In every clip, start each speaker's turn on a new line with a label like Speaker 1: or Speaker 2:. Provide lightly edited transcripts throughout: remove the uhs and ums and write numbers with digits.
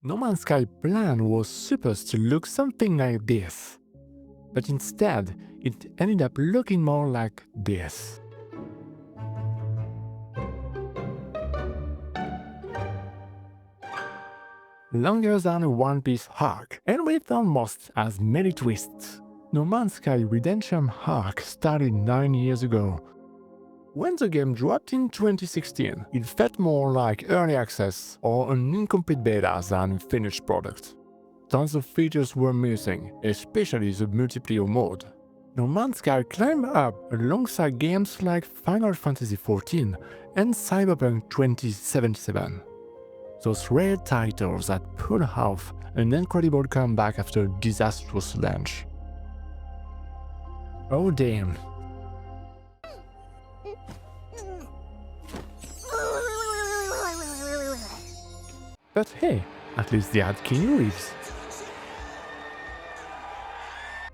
Speaker 1: No Man's Sky plan was supposed to look something like this, but instead it ended up looking more like this. Longer than a one-piece arc, and with almost as many twists. No Man's Sky Redemption arc started 9 years ago. When the game dropped in 2016, it felt more like early access or an incomplete beta than a finished product. Tons of features were missing, especially the multiplayer mode. No Man's Sky climbed up alongside games like Final Fantasy XIV and Cyberpunk 2077. Those rare titles that pulled off an incredible comeback after a disastrous launch. Oh damn. But hey, at least they had Keanu Reeves.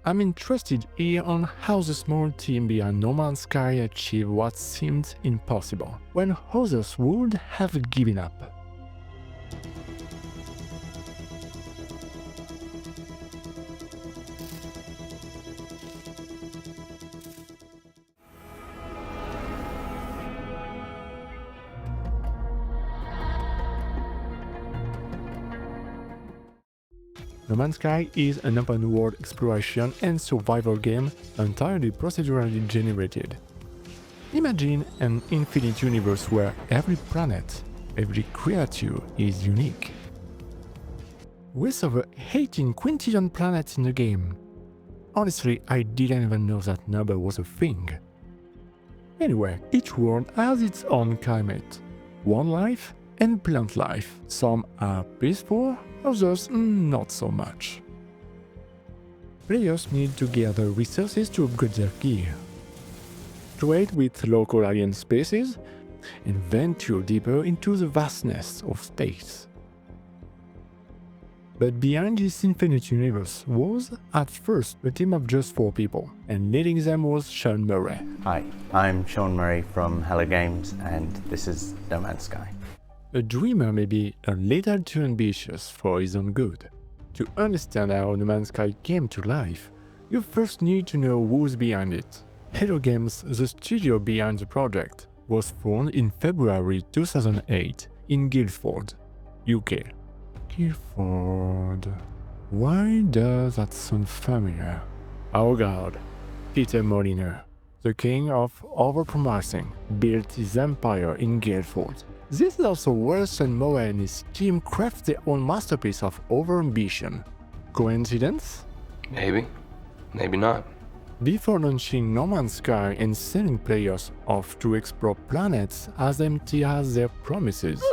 Speaker 1: I'm interested here on how the small team behind No Man's Sky achieved what seemed impossible, when others would have given up. No Man's Sky is an open-world exploration and survival game entirely procedurally generated. Imagine an infinite universe where every planet, every creature is unique. With over 18 quintillion planets in the game. Honestly, I didn't even know that number was a thing. Anyway, each world has its own climate, one life and plant life. Some are peaceful, others not so much. Players need to gather resources to upgrade their gear, trade with local alien species, and venture deeper into the vastness of space. But behind this infinite universe was, at first, a team of just 4 people, and leading them was Sean Murray.
Speaker 2: Hi, I'm Sean Murray from Hello Games, and this is No Man's Sky.
Speaker 1: A dreamer may be a little too ambitious for his own good. To understand how No Man's Sky came to life, you first need to know who's behind it. Hello Games, the studio behind the project, was formed in February 2008 in Guildford, UK. Guildford... Why does that sound familiar? Oh god, Peter Molyneux, the king of overpromising, built his empire in Guildford. This is also where Sean Murray and his team craft their own masterpiece of overambition. Coincidence?
Speaker 3: Maybe. Maybe not.
Speaker 1: Before launching No Man's Sky and sending players off to explore planets as empty as their promises,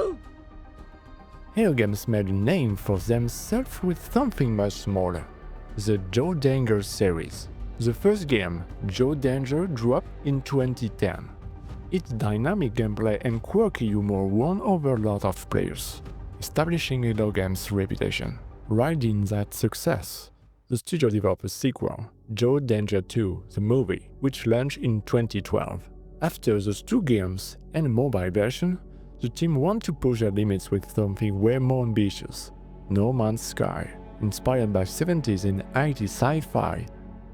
Speaker 1: Hello Games made a name for themselves with something much smaller, the Joe Danger series. The first game, Joe Danger, dropped in 2010. Its dynamic gameplay and quirky humor won over a lot of players, establishing Hello Games' reputation. Riding that success, the studio developed a sequel, Joe Danger 2, the movie, which launched in 2012. After those 2 games and a mobile version, the team wanted to push their limits with something way more ambitious, No Man's Sky. Inspired by 70s and 80s sci-fi,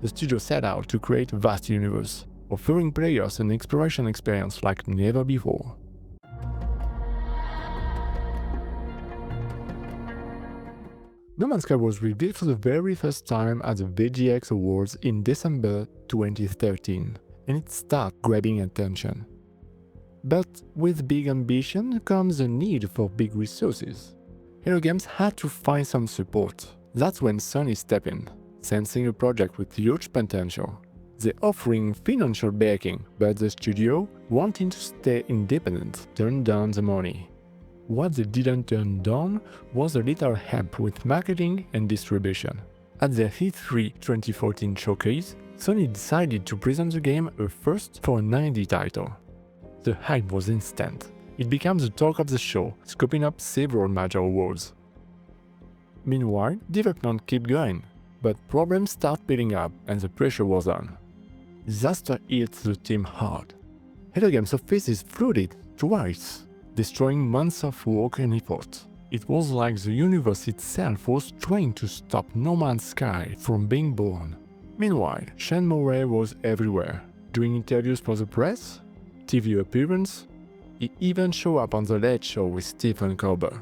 Speaker 1: the studio set out to create a vast universe, offering players an exploration experience like never before. No Man's Sky was revealed for the very first time at the VGX Awards in December 2013, and it started grabbing attention. But with big ambition comes a need for big resources. Hello Games had to find some support. That's when Sony stepped in, sensing a project with huge potential. They offering financial backing, but the studio, wanting to stay independent, turned down the money. What they didn't turn down was a little help with marketing and distribution. At their E3 2014 showcase, Sony decided to present the game a first for an indie title. The hype was instant. It became the talk of the show, scooping up several major awards. Meanwhile, development kept going, but problems started building up and the pressure was on. Disaster hit the team hard. Hello Games' office is flooded twice, destroying months of work and effort. It was like the universe itself was trying to stop No Man's Sky from being born. Meanwhile, Sean Murray was everywhere, doing interviews for the press, TV appearances. He even showed up on The Late Show with Stephen Colbert.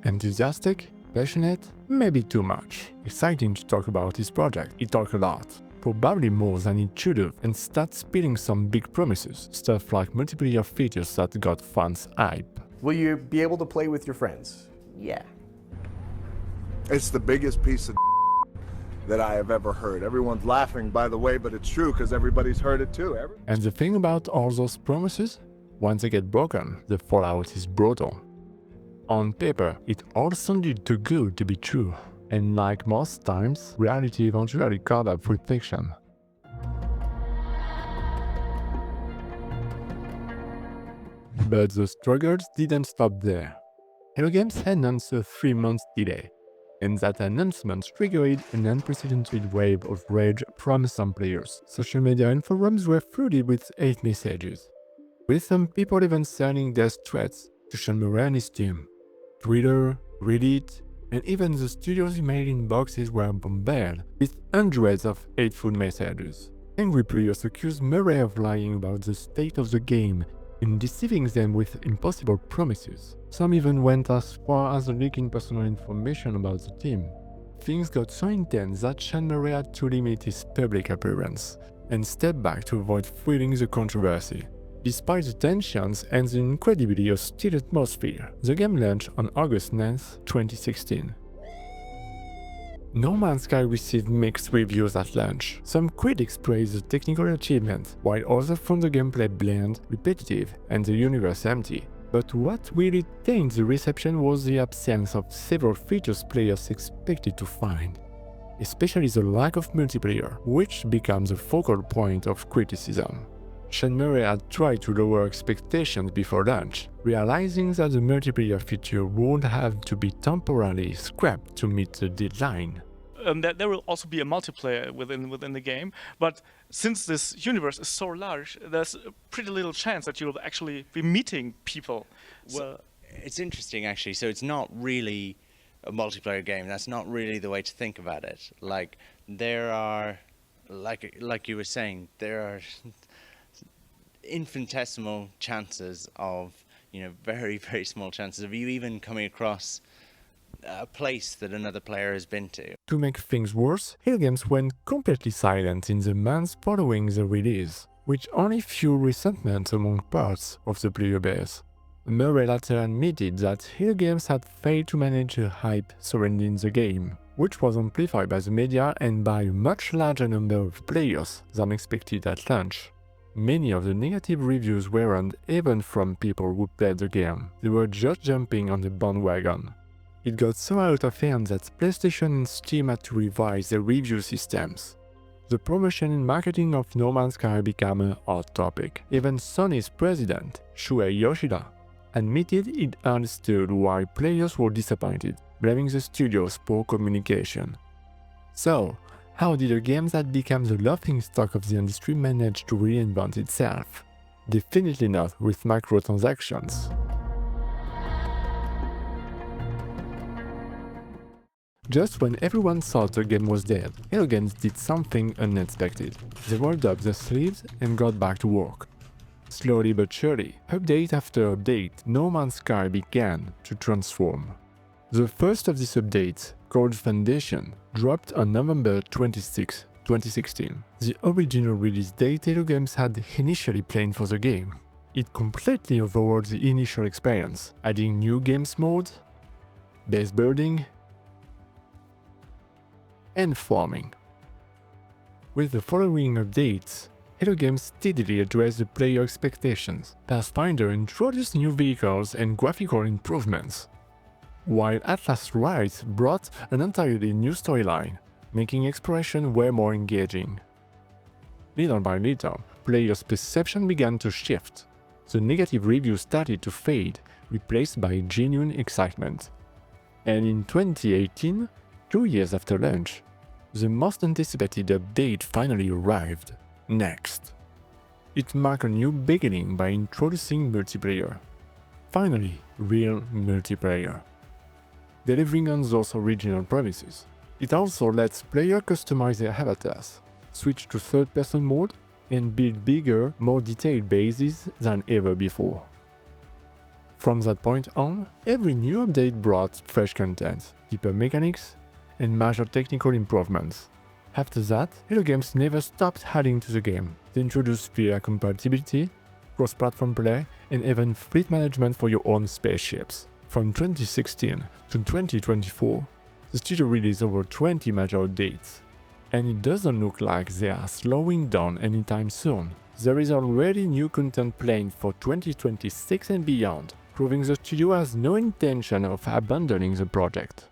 Speaker 1: Enthusiastic? Passionate? Maybe too much. Exciting to talk about his project. He talked a lot. Probably more than he should have, and started spilling some big promises. Stuff like multiplayer features that got fans hype.
Speaker 4: Will you be able to play with your friends?
Speaker 2: Yeah.
Speaker 5: It's the biggest piece of that I have ever heard. Everyone's laughing, by the way, but it's true because everybody's heard it too.
Speaker 1: And the thing about all those promises? Once they get broken, the fallout is brutal. On paper, it all sounded too good to be true. And like most times, reality eventually caught up with fiction. But the struggles didn't stop there. Hello Games announced a 3-month delay, and that announcement triggered an unprecedented wave of rage from some players. Social media and forums were flooded with hate messages, with some people even sending death threats to Sean Murray and his team. Twitter, Reddit, and even the studio's email inboxes were bombarded with hundreds of hateful messages. Angry players accused Murray of lying about the state of the game and deceiving them with impossible promises. Some even went as far as leaking personal information about the team. Things got so intense that Sean Murray had to limit his public appearance and step back to avoid fueling the controversy. Despite the tensions and the incredibly hostile atmosphere, the game launched on August 9, 2016. No Man's Sky received mixed reviews at launch. Some critics praised the technical achievement, while others found the gameplay bland, repetitive, and the universe empty. But what really tainted the reception was the absence of several features players expected to find, especially the lack of multiplayer, which becomes a focal point of criticism. Sean Murray had tried to lower expectations before launch, realizing that the multiplayer feature would have to be temporarily scrapped to meet the deadline.
Speaker 6: There will also be a multiplayer within the game, but since this universe is so large, there's a pretty little chance that you'll actually be meeting people.
Speaker 2: Well, it's interesting actually. So it's not really a multiplayer game. That's not really the way to think about it. Like there are, like you were saying, there are infinitesimal chances of, very, very small chances of you even coming across a place that another player has been to.
Speaker 1: To make things worse, Hill Games went completely silent in the months following the release, which only fueled resentment among parts of the player base. Murray later admitted that Hill Games had failed to manage the hype surrounding the game, which was amplified by the media and by a much larger number of players than expected at launch. Many of the negative reviews weren't even from people who played the game, they were just jumping on the bandwagon. It got so out of hand that PlayStation and Steam had to revise their review systems. The promotion and marketing of No Man's Sky became a hot topic. Even Sony's president, Shuei Yoshida, admitted it understood why players were disappointed, blaming the studio's poor communication. So, how did a game that became the laughingstock of the industry manage to reinvent itself? Definitely not with microtransactions. Just when everyone thought the game was dead, Hello Games did something unexpected. They rolled up their sleeves and got back to work. Slowly but surely, update after update, No Man's Sky began to transform. The first of these updates, called Foundation, dropped on November 26, 2016. The original release date Hello Games had initially planned for the game. It completely overhauled the initial experience, adding new games modes, base building, and farming. With the following updates, Hello Games steadily addressed the player expectations. Pathfinder introduced new vehicles and graphical improvements, while Atlas Rise brought an entirely new storyline, making exploration way more engaging. Little by little, players' perception began to shift. The negative reviews started to fade, replaced by genuine excitement. And in 2018, 2 years after launch, the most anticipated update finally arrived. Next. It marked a new beginning by introducing multiplayer. Finally, real multiplayer. delivering on those original promises. It also lets players customize their avatars, switch to third-person mode, and build bigger, more detailed bases than ever before. From that point on, every new update brought fresh content, deeper mechanics, and major technical improvements. After that, Hello Games never stopped adding to the game. They introduced player compatibility, cross-platform play, and even fleet management for your own spaceships. From 2016 to 2024, the studio released over 20 major updates. And it doesn't look like they are slowing down anytime soon. There is already new content planned for 2026 and beyond, proving the studio has no intention of abandoning the project.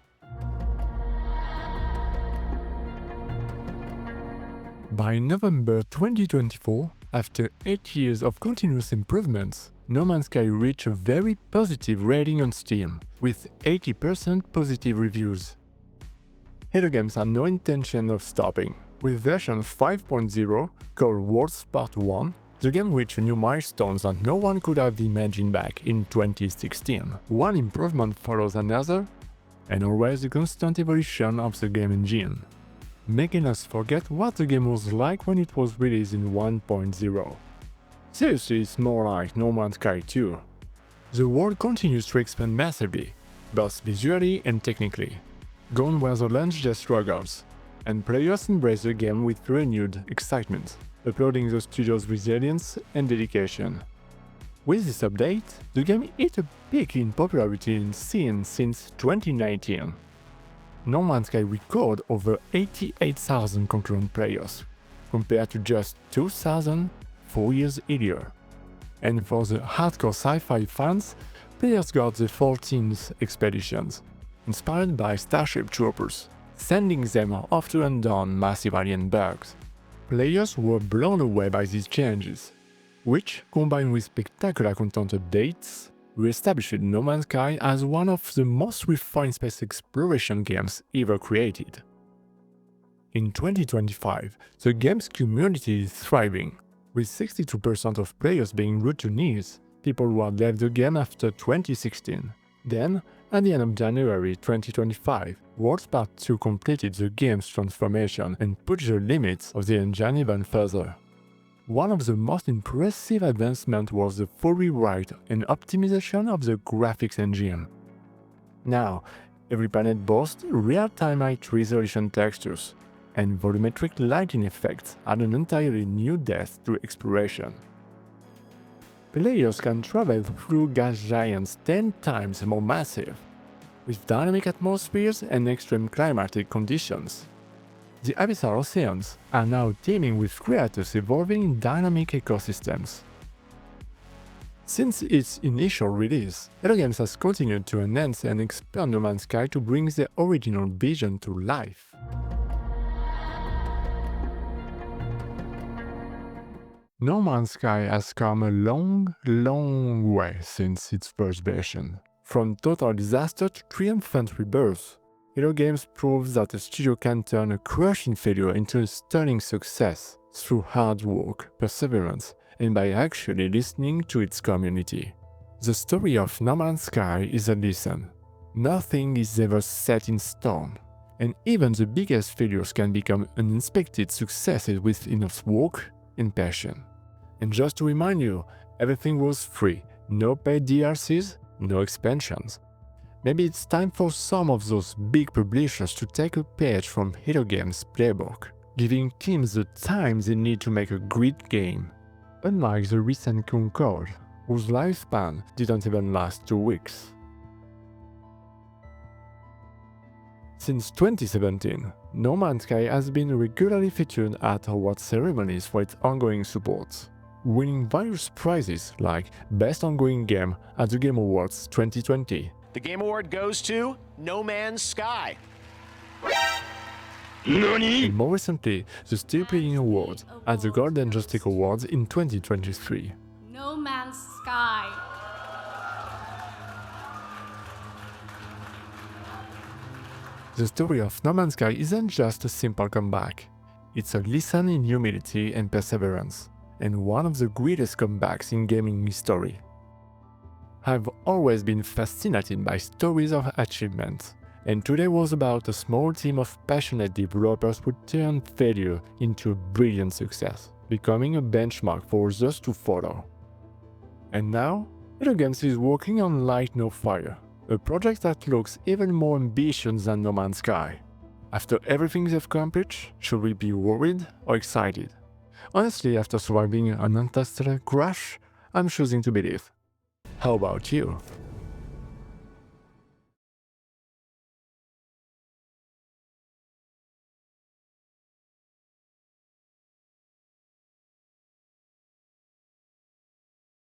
Speaker 1: By November 2024, after 8 years of continuous improvements, No Man's Sky reached a very positive rating on Steam, with 80% positive reviews. Hello Games had no intention of stopping. With version 5.0, called Worlds Part 1, the game reached new milestones that no one could have imagined back in 2016. One improvement follows another, and always a constant evolution of the game engine, making us forget what the game was like when it was released in 1.0. Seriously, it's more like No Man's Sky 2. The world continues to expand massively, both visually and technically. Gone were the launch day struggles, and players embrace the game with renewed excitement, applauding the studio's resilience and dedication. With this update, the game hit a peak in popularity in Steam since 2019. No Man's Sky recorded over 88,000 concurrent players, compared to just 2,000 4 years earlier. And for the hardcore sci-fi fans, players got the 14th expeditions, inspired by Starship Troopers, sending them off to hunt down massive alien bugs. Players were blown away by these changes, which, combined with spectacular content updates, re-established No Man's Sky as one of the most refined space exploration games ever created. In 2025, the game's community is thriving, with 62% of players being routineers, people who had left the game after 2016. Then, at the end of January 2025, Worlds Part 2 completed the game's transformation and pushed the limits of the engine even further. One of the most impressive advancements was the full rewrite and optimization of the graphics engine. Now, every planet boasts real-time high-resolution textures, and volumetric lighting effects add an entirely new depth to exploration. Players can travel through gas giants 10 times more massive, with dynamic atmospheres and extreme climatic conditions. The abyssal oceans are now teeming with creatures evolving in dynamic ecosystems. Since its initial release, Hello Games has continued to enhance and expand No Man's Sky to bring their original vision to life. No Man's Sky has come a long way since its first version. From total disaster to triumphant rebirth, Hello Games proves that a studio can turn a crushing failure into a stunning success through hard work, perseverance, and by actually listening to its community. The story of No Man's Sky is a lesson. Nothing is ever set in stone, and even the biggest failures can become unexpected successes with enough work and passion. And just to remind you, everything was free, no paid DLCs, no expansions. Maybe it's time for some of those big publishers to take a page from Hello Games' playbook, giving teams the time they need to make a great game. Unlike the recent Concord, whose lifespan didn't even last 2 weeks. Since 2017, No Man's Sky has been regularly featured at award ceremonies for its ongoing support, winning various prizes like Best Ongoing Game at the Game Awards 2020.
Speaker 7: The Game Award goes to No Man's Sky.
Speaker 1: And more recently, the Still Playing Award at the Golden Joystick Awards in 2023.
Speaker 8: No Man's Sky.
Speaker 1: The story of No Man's Sky isn't just a simple comeback. It's a lesson in humility and perseverance, and one of the greatest comebacks in gaming history. I've always been fascinated by stories of achievement, And today was about a small team of passionate developers who turned failure into a brilliant success, becoming a benchmark for others to follow. And now, Hello Games is working on Light No Fire, a project that looks even more ambitious than No Man's Sky. After everything they've accomplished, should we be worried or excited? Honestly, after surviving an interstellar crash, I'm choosing to believe. How about you?